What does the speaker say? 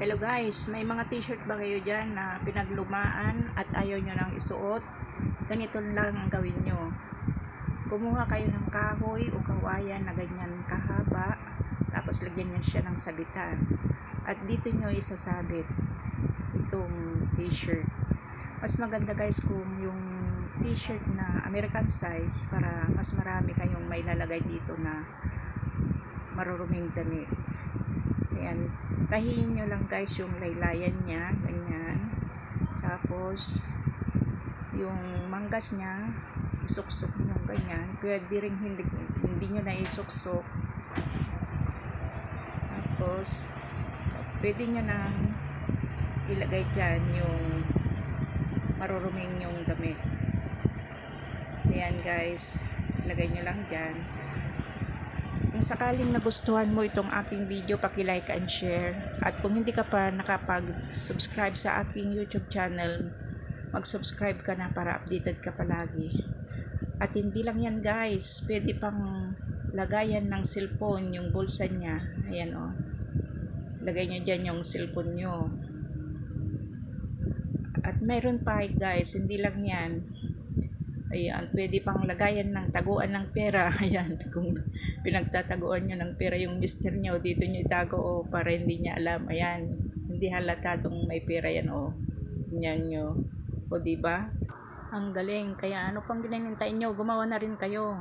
Hello guys, may mga t-shirt ba kayo dyan na pinaglumaan at ayaw nyo nang isuot? Ganito lang ang gawin nyo. Kumuha kayo ng kahoy o kawayan na ganyan kahaba, tapos lagyan nyo siya ng sabitan. At dito nyo isasabit itong t-shirt. Mas maganda guys kung yung t-shirt na American size para mas marami kayong may lalagay dito na maruruming damit. Ayan, tahiin nyo lang guys yung laylayan niya, ganyan. Tapos, yung manggas niya, isuksok nyo ganyan. Pwede rin hindi nyo na isuksok. Tapos, pwede nyo nang ilagay dyan yung maruruming yung damit. Ayan guys, ilagay nyo lang dyan. Kung sakaling nagustuhan mo itong aking video, paki-like and share. At kung hindi ka pa nakapag-subscribe sa aking YouTube channel, mag-subscribe ka na para updated ka palagi. At hindi lang yan guys, pwede pang lagayan ng cellphone yung bulsa niya. Ayan o. Lagay nyo dyan yung cellphone nyo. At meron pa guys, hindi lang yan. Ayan, pwede pang lagayan ng taguan ng pera. Ayan, kung pinagtataguan nyo ng pera yung mister nyo, dito nyo itago o para hindi niya alam. Ayan, hindi halatadong may pera yan o. Yan nyo. O diba? Ang galing. Kaya ano pang ginanintay nyo? Gumawa na rin kayo.